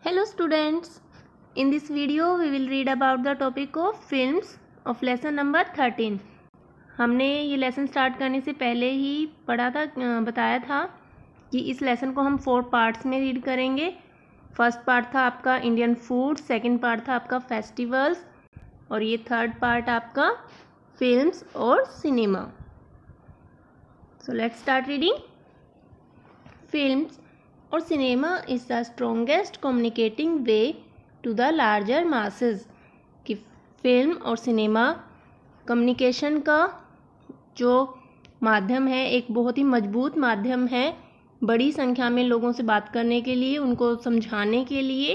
Hello students, in this video we will read about the topic of films of lesson number 13. हमने ये lesson start करने से पहले ही बताया था कि इस लेसन को हम 4 पार्ट्स में रीड करेंगे. फर्स्ट पार्ट था आपका इंडियन फूड, सेकंड पार्ट था आपका फेस्टिवल्स और ये थर्ड पार्ट आपका फिल्म्स और cinema. So let's start reading. Films और cinema is the strongest communicating way to the larger masses. कि फिल्म और सिनेमा कम्युनिकेशन का जो माध्यम है, एक बहुत ही मजबूत माध्यम है बड़ी संख्या में लोगों से बात करने के लिए, उनको समझाने के लिए.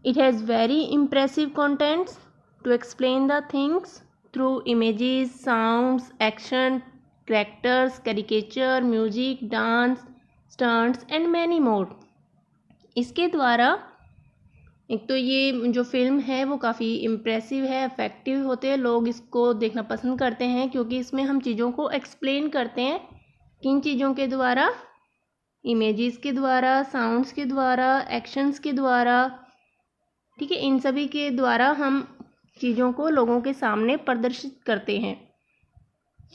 It has very impressive contents to explain the things through images, sounds, action, characters, caricature, music, dance, stunts and many more. इसके द्वारा एक तो ये जो फिल्म है वो काफ़ी इम्प्रेसिव है, इफ़ेक्टिव होते हैं, लोग इसको देखना पसंद करते हैं क्योंकि इसमें हम चीज़ों को एक्सप्लेन करते हैं. किन चीज़ों के द्वारा? इमेजेस के द्वारा, साउंड्स के द्वारा, एक्शंस के द्वारा. ठीक है, इन सभी के द्वारा हम चीज़ों को लोगों के सामने प्रदर्शित करते हैं.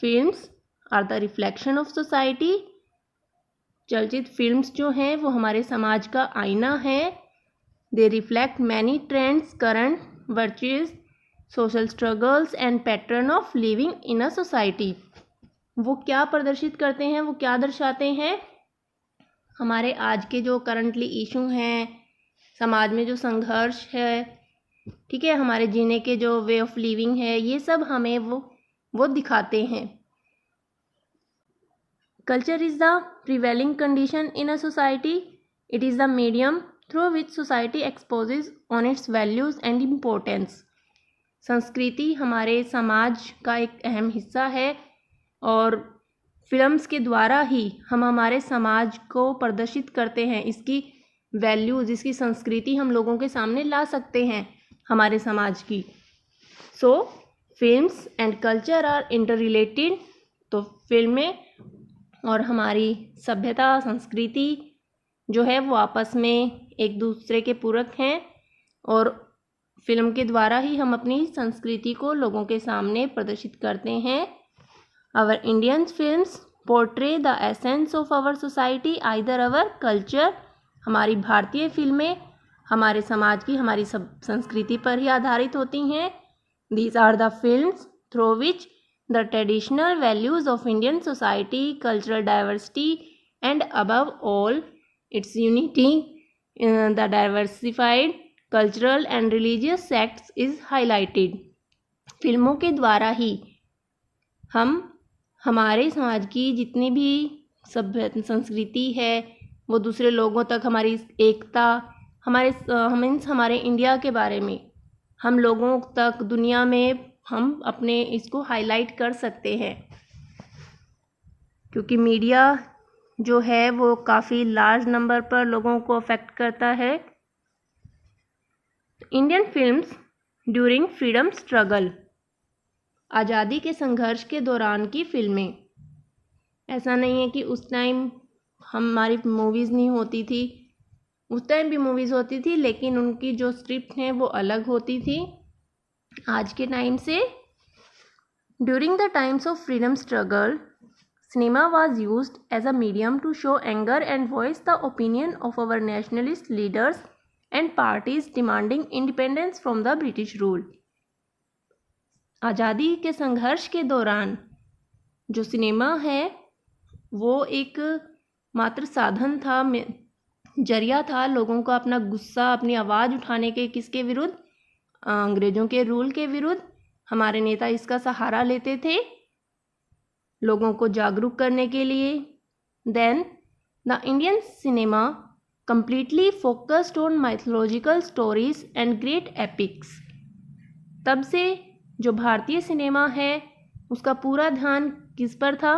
Films are the reflection of society. चलचित्र फिल्म्स जो हैं वो हमारे समाज का आईना है. They reflect many trends, current virtuous, social struggles and pattern of living in a society. वो क्या प्रदर्शित करते हैं, वो क्या दर्शाते हैं? हमारे आज के जो करंटली इशू हैं, समाज में जो संघर्ष है, ठीक है, हमारे जीने के जो वे ऑफ लिविंग है, ये सब हमें वो दिखाते हैं. Culture is the prevailing condition in a society. It is the medium through which society exposes on its values and importance. संस्कृति हमारे समाज का एक अहम हिस्सा है और फिल्म्स के द्वारा ही हम हमारे समाज को प्रदर्शित करते हैं. इसकी वैल्यूज़, इसकी संस्कृति हम लोगों के सामने ला सकते हैं हमारे समाज की. So films and culture are inter related. तो फिल्में और हमारी सभ्यता, संस्कृति जो है वो आपस में एक दूसरे के पूरक हैं और फिल्म के द्वारा ही हम अपनी संस्कृति को लोगों के सामने प्रदर्शित करते हैं. Our Indian films portray the essence of our society, either our culture. हमारी भारतीय फिल्में हमारे समाज की, हमारी संस्कृति पर ही आधारित होती हैं. These are the films through which the traditional values of Indian society, cultural diversity and above all its unity, the diversified cultural and religious sects is highlighted. फिल्मों के द्वारा ही हम हमारे समाज की जितनी भी सभ्य संस्कृति है वो दूसरे लोगों तक, हमारी एकता, हमारे इंडिया के बारे में हम लोगों तक दुनिया में हम अपने इसको हाईलाइट कर सकते हैं. क्योंकि मीडिया जो है वो काफ़ी लार्ज नंबर पर लोगों को अफेक्ट करता है. Indian films during freedom struggle, आज़ादी के संघर्ष के दौरान की फिल्में. ऐसा नहीं है कि उस टाइम हमारी मूवीज़ नहीं होती थी, उस टाइम भी मूवीज़ होती थी, लेकिन उनकी जो स्क्रिप्ट हैं वो अलग होती थी आज के टाइम से. During the times of freedom struggle, cinema was used as a medium to show anger and voice the opinion of our nationalist leaders and parties demanding independence from the British rule. आज़ादी के संघर्ष के दौरान जो cinema है वो एक मात्र साधन था, जरिया था लोगों को अपना गुस्सा, अपनी आवाज़ उठाने के. किसके विरुद्ध? अंग्रेज़ों के रूल के विरुद्ध. हमारे नेता इसका सहारा लेते थे लोगों को जागरूक करने के लिए. Then the Indian cinema completely focused on mythological stories and great epics. तब से जो भारतीय सिनेमा है उसका पूरा ध्यान किस पर था?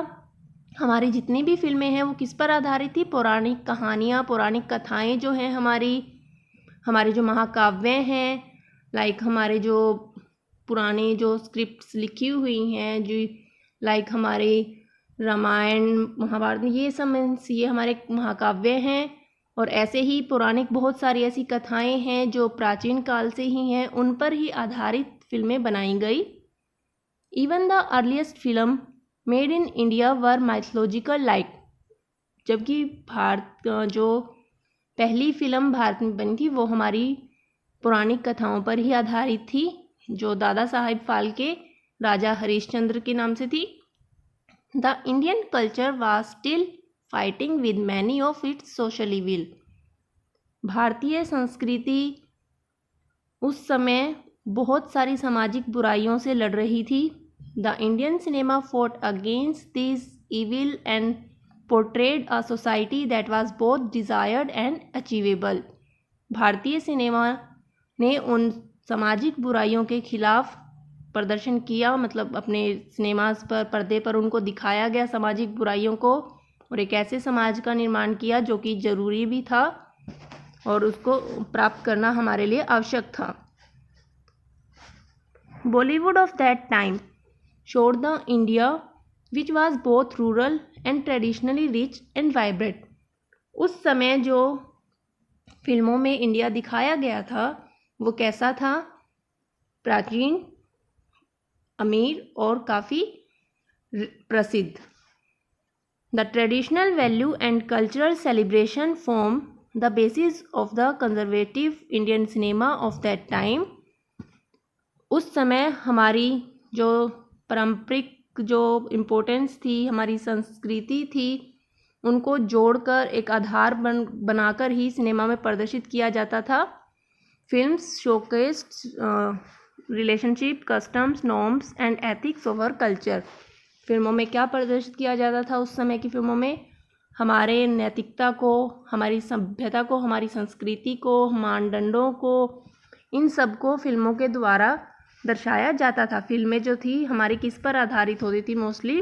हमारी जितनी भी फिल्में हैं वो किस पर आधारित थी? पौराणिक कहानियाँ, पौराणिक कथाएँ जो हैं, हमारे जो महाकाव्य हैं, लाइक हमारे जो पुराने जो स्क्रिप्ट्स लिखी हुई हैं, जो लाइक हमारे रामायण, महाभारत, ये सब मीन्स ये हमारे महाकाव्य हैं और ऐसे ही पौराणिक बहुत सारी ऐसी कथाएं हैं जो प्राचीन काल से ही हैं, उन पर ही आधारित फिल्में बनाई गई। Even the earliest film made in India were mythological like, जबकि जो पहली फिल्म भारत में बनी थी वो हमारी पौराणिक कथाओं पर ही आधारित थी, जो दादा साहेब फाल्के राजा हरिश्चंद्र के नाम से थी। The Indian culture was still fighting with many of its social evil. भारतीय संस्कृति उस समय बहुत सारी सामाजिक बुराइयों से लड़ रही थी। The Indian cinema fought against this evil and portrayed a society that was both desired and achievable. भारतीय सिनेमा ने उन सामाजिक बुराइयों के खिलाफ प्रदर्शन किया, मतलब अपने सिनेमास पर, पर्दे पर उनको दिखाया गया सामाजिक बुराइयों को, और एक ऐसे समाज का निर्माण किया जो कि ज़रूरी भी था और उसको प्राप्त करना हमारे लिए आवश्यक था। Bollywood of that time showed the India which was both rural and traditionally rich and vibrant. उस समय जो फिल्मों में इंडिया दिखाया गया था वो कैसा था? प्राचीन, अमीर और काफ़ी प्रसिद्ध। The traditional value and cultural celebration form the basis of the conservative Indian cinema of that time. उस समय हमारी जो पारंपरिक जो इम्पोर्टेंस थी, हमारी संस्कृति थी, उनको जोड़कर एक आधार बनाकर ही सिनेमा में प्रदर्शित किया जाता था। Films showcased relationship, customs, norms and ethics of our culture. फिल्मों में क्या प्रदर्शित किया जाता था उस समय की फिल्मों में? हमारे नैतिकता को, हमारी सभ्यता को, हमारी संस्कृति को, मानदंडों को, इन सब को फिल्मों के द्वारा दर्शाया जाता था। फिल्में जो थी हमारी किस पर आधारित होती थी? मोस्टली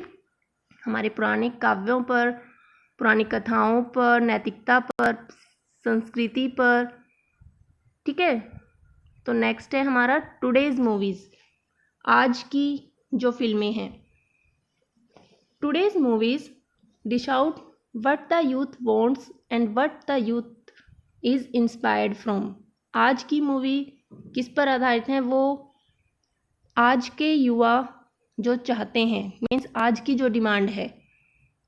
हमारे पुराने काव्यों पर, पुरानी कथाओं पर, नैतिकता पर, संस्कृति पर। ठीक है, तो नेक्स्ट है हमारा टुडेज मूवीज़, आज की जो फिल्में हैं। Today's movies dish out what the youth wants and what the youth is inspired from. आज की मूवी किस पर आधारित हैं? वो आज के युवा जो चाहते हैं, मीन्स आज की जो डिमांड है,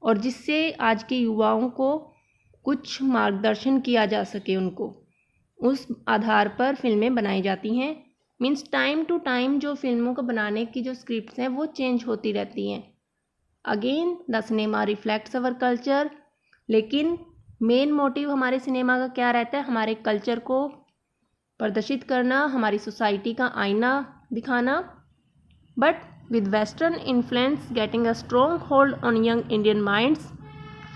और जिससे आज के युवाओं को कुछ मार्गदर्शन किया जा सके, उनको उस आधार पर फिल्में बनाई जाती हैं। मीन्स टाइम टू टाइम जो फिल्मों को बनाने की जो स्क्रिप्ट्स हैं वो चेंज होती रहती हैं। Again the cinema reflects our culture, लेकिन मेन मोटिव हमारे सिनेमा का क्या रहता है? हमारे कल्चर को प्रदर्शित करना, हमारी सोसाइटी का आईना दिखाना। But with western influence getting a strong hold on young Indian minds,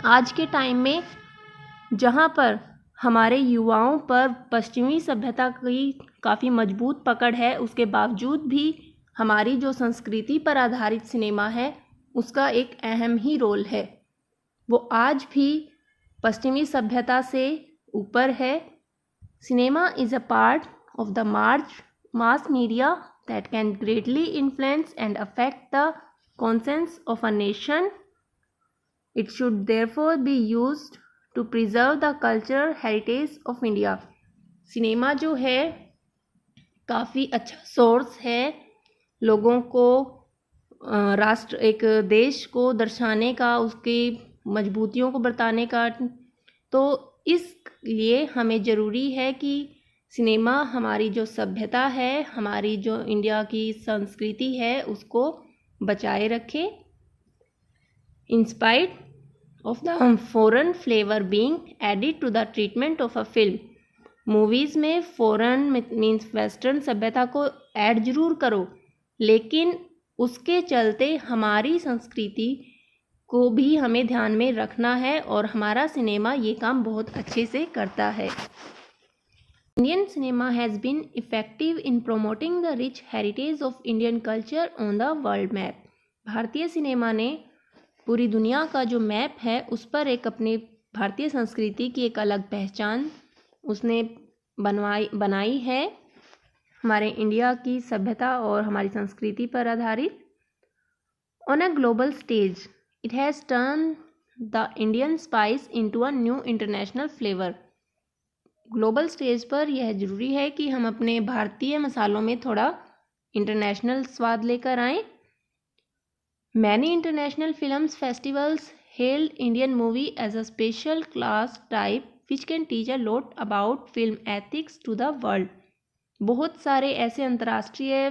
आज के टाइम में जहाँ पर हमारे युवाओं पर पश्चिमी सभ्यता की काफ़ी मजबूत पकड़ है, उसके बावजूद भी हमारी जो संस्कृति पर आधारित सिनेमा है उसका एक अहम ही रोल है। वो आज भी पश्चिमी सभ्यता से ऊपर है। Cinema is a part of the mass media that can greatly influence and affect the conscience of a nation. It should therefore be used to preserve the cultural heritage of India. Cinema जो है काफ़ी अच्छा source है लोगों को राष्ट्र, एक देश को दर्शाने का, उसकी मजबूतियों को बताने का। तो इसलिए हमें ज़रूरी है कि सिनेमा हमारी जो सभ्यता है, हमारी जो इंडिया की संस्कृति है, उसको बचाए रखे। Inspired of the foreign flavour being added to the treatment of a film. Movies में फॉरेन मीन्स वेस्टर्न सभ्यता को ऐड जरूर करो, लेकिन उसके चलते हमारी संस्कृति को भी हमें ध्यान में रखना है, और हमारा सिनेमा ये काम बहुत अच्छे से करता है। Indian cinema has been effective in promoting the rich heritage of Indian culture on the world map. भारतीय सिनेमा ने पूरी दुनिया का जो मैप है उस पर एक अपनी भारतीय संस्कृति की एक अलग पहचान उसने बनाई है, हमारे इंडिया की सभ्यता और हमारी संस्कृति पर आधारित। On a global stage it has turn the Indian spice into a new international flavour. Global stage पर यह ज़रूरी है कि हम अपने भारतीय मसालों में थोड़ा इंटरनेशनल स्वाद लेकर आएँ। Many international films festivals hailed Indian movie as a special class type which can teach a lot about film ethics to the world। बहुत सारे ऐसे अंतर्राष्ट्रीय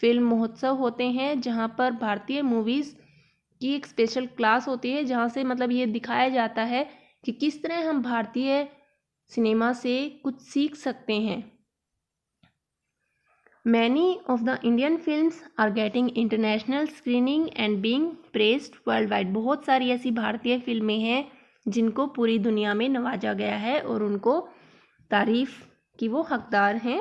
फिल्म महोत्सव होते हैं जहां पर भारतीय मूवीज़ की एक स्पेशल क्लास होती है, जहां से मतलब ये दिखाया जाता है कि किस तरह हम भारतीय सिनेमा से कुछ सीख सकते हैं। Many of the Indian films are getting international screening and being praised worldwide। बहुत सारी ऐसी भारतीय फिल्में हैं जिनको पूरी दुनिया में नवाजा गया है और उनको तारीफ की वो हकदार हैं।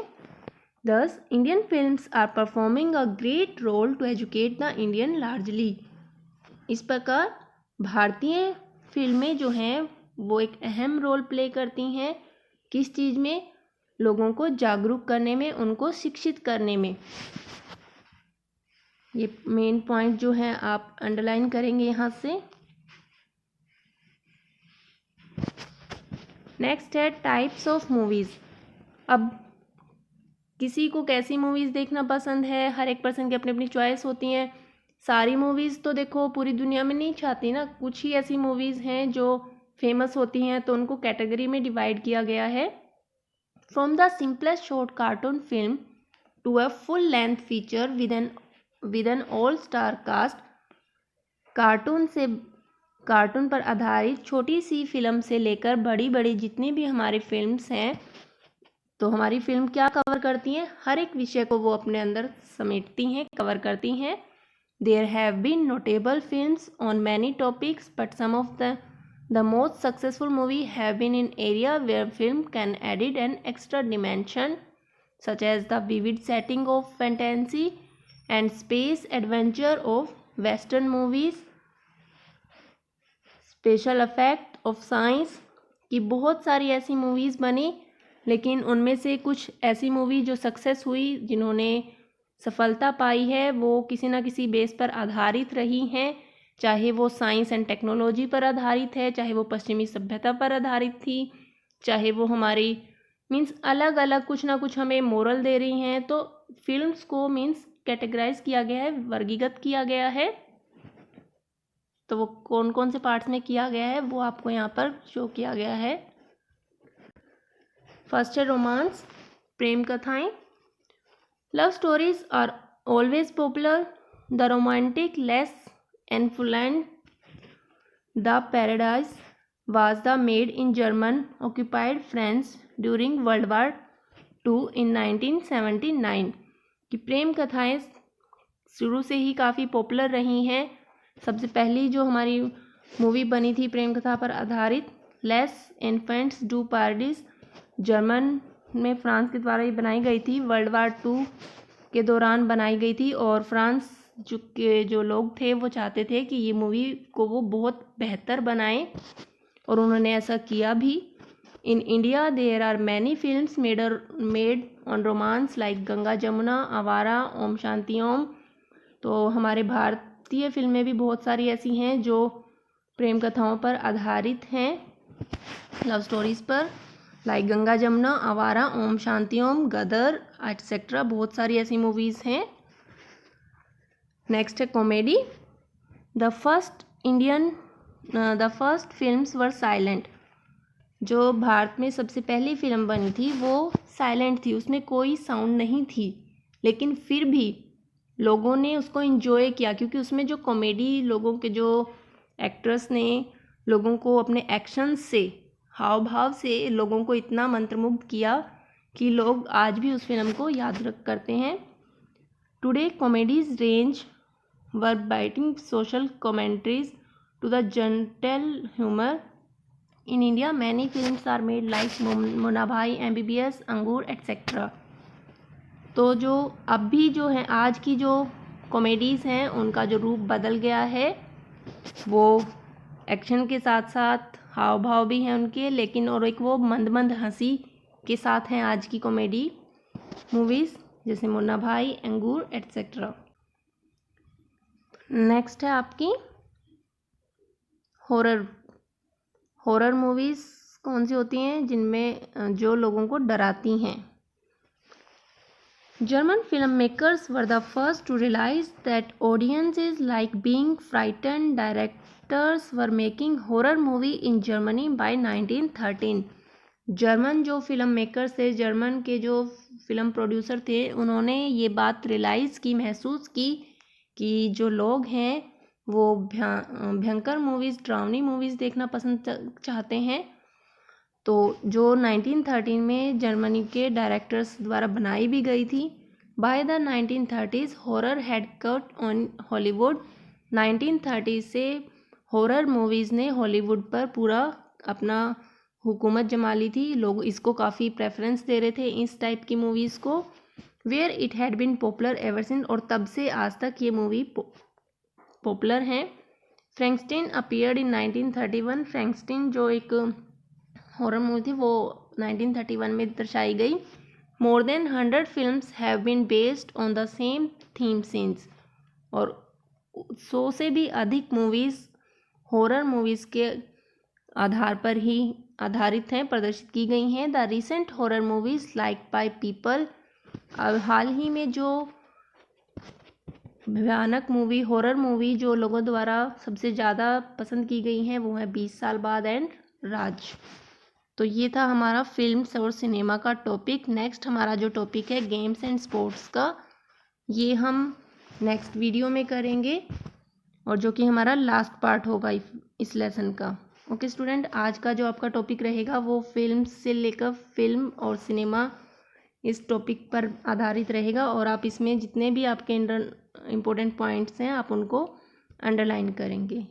Thus, Indian films are performing a great role to educate the Indian largely। इस प्रकार भारतीय फिल्में जो हैं वो एक अहम रोल प्ले करती हैं किस चीज़ में, लोगों को जागरूक करने में, उनको शिक्षित करने में। ये मेन पॉइंट जो है आप अंडरलाइन करेंगे यहाँ से। नेक्स्ट है टाइप्स ऑफ मूवीज़। अब किसी को कैसी मूवीज़ देखना पसंद है, हर एक पर्सन की अपनी अपनी चॉइस होती हैं। सारी मूवीज़ तो देखो पूरी दुनिया में नहीं छाती ना, कुछ ही ऐसी मूवीज़ हैं जो फेमस होती हैं, तो उनको कैटेगरी में डिवाइड किया गया है। From the simplest short cartoon film to a full-length feature with an all-star cast, cartoon पर आधारित छोटी सी फिल्म से लेकर बड़ी बड़ी जितनी भी हमारी फिल्म्स हैं, तो हमारी फिल्म क्या कवर करती हैं, हर एक विषय को वो अपने अंदर समेटती हैं, कवर करती हैं। There have been notable films on many topics, but some of the most successful movie have been in area where film can added an extra dimension, such as the vivid setting of fantasy and space adventure of western movies, special effect of science। की बहुत सारी ऐसी movies बनी, लेकिन उनमें से कुछ ऐसी मूवी जो सक्सेस हुई, जिन्होंने सफलता पाई है, वो किसी न किसी बेस पर आधारित रही हैं, चाहे वो साइंस एंड टेक्नोलॉजी पर आधारित है, चाहे वो पश्चिमी सभ्यता पर आधारित थी, चाहे वो हमारी मीन्स अलग अलग कुछ ना कुछ हमें मोरल दे रही हैं। तो फिल्म्स को मीन्स कैटेगराइज किया गया है, वर्गीकृत किया गया है। तो वो कौन कौन से पार्ट्स में किया गया है वो आपको यहाँ पर शो किया गया है। फर्स्ट है रोमांस, प्रेम कथाएं। Love stories are always popular. The romantic less influenced The Paradise was the made in German occupied France during World War II in 1979। कि प्रेम कथाएं शुरू से ही काफ़ी पॉपुलर रही हैं। सबसे पहली जो हमारी मूवी बनी थी प्रेम कथा पर आधारित, लेस इन्फेंट्स डू पारडिस, जर्मन में फ्रांस के द्वारा ये बनाई गई थी, वर्ल्ड वार II के दौरान बनाई गई थी। और फ्रांस जो लोग थे वो चाहते थे कि ये मूवी को वो बहुत बेहतर बनाएं, और उन्होंने ऐसा किया भी। In India there are many films made on romance like Ganga Jamuna, Awara, Om Shanti Om. तो हमारे भारतीय फिल्में भी बहुत सारी ऐसी हैं जो प्रेम कथाओं पर आधारित हैं, लव स्टोरीज़ पर, लाइक गंगा जमुना, आवारा, ओम शांति ओम, गदर एटसेट्रा। बहुत सारी ऐसी मूवीज़ हैं। नेक्स्ट है comedy. The first films were silent. जो भारत में सबसे पहली फिल्म बनी थी वो साइलेंट थी, उसमें कोई साउंड नहीं थी, लेकिन फिर भी लोगों ने उसको एंजॉय किया, क्योंकि उसमें जो कॉमेडी, लोगों के जो एक्ट्रेस ने लोगों को अपने एक्शन से, हाव भाव से लोगों को इतना मंत्रमुग्ध किया कि लोग आज भी उस फिल्म को याद करते हैं। Today comedies range were biting social commentaries to the gentle humor. In India, many films are made like Munna भाई, MBBS, अंगूर एटसेट्रा। तो जो अब भी जो है आज की जो कॉमेडीज़ हैं उनका जो रूप बदल गया है, वो एक्शन के साथ साथ हाव भाव भी हैं उनके, लेकिन और एक वो मंद मंद हंसी के साथ हैं आज की कॉमेडी मूवीज़, जैसे मुन्ना भाई, अंगूर एटसेट्रा। नेक्स्ट है आपकी हॉरर मूवीज़ कौन सी होती हैं जिनमें जो लोगों को डराती हैं। German filmmakers were the first to realize that audiences like being frightened. Directors were making horror movie in Germany by 1913. German जो फिल्म मेकर्स थे, जर्मन के जो फिल्म प्रोड्यूसर थे, उन्होंने ये बात रियलाइज़ की, महसूस की कि जो लोग हैं वो भयंकर मूवीज़, डरावनी मूवीज़ देखना पसंद चाहते हैं। तो जो 1913 में जर्मनी के डायरेक्टर्स द्वारा बनाई भी गई थी। By the 1930s horror had cut on Hollywood. 1930 से हॉरर मूवीज़ ने हॉलीवुड पर पूरा अपना हुकूमत जमा ली थी। लोग इसको काफ़ी प्रेफरेंस दे रहे थे, इस टाइप की मूवीज़ को। Where it had been popular ever since, और तब से आज तक ये मूवी पॉपुलर हैं। Frankenstein appeared in 1931। फ्रैंकस्टीन जो एक हॉरर मूवी थी वो 1931 में दर्शाई गई। More than 100 films have been based on the same theme since, और 100 से भी अधिक मूवीज़ हॉरर मूवीज़ के आधार पर ही आधारित हैं, प्रदर्शित की गई हैं। The recent horror movies like by people, अब हाल ही में जो भयानक मूवी, हॉरर मूवी जो लोगों द्वारा सबसे ज़्यादा पसंद की गई हैं वो है 20 साल बाद एंड राज। तो ये था हमारा फिल्म्स और सिनेमा का टॉपिक। नेक्स्ट हमारा जो टॉपिक है गेम्स एंड स्पोर्ट्स का, ये हम नेक्स्ट वीडियो में करेंगे, और जो कि हमारा लास्ट पार्ट होगा इस लेसन का। ओके स्टूडेंट, आज का जो आपका टॉपिक रहेगा वो फिल्म से लेकर फिल्म और सिनेमा, इस टॉपिक पर आधारित रहेगा, और आप इसमें जितने भी आपके इम्पोर्टेंट पॉइंट्स हैं आप उनको अंडरलाइन करेंगे।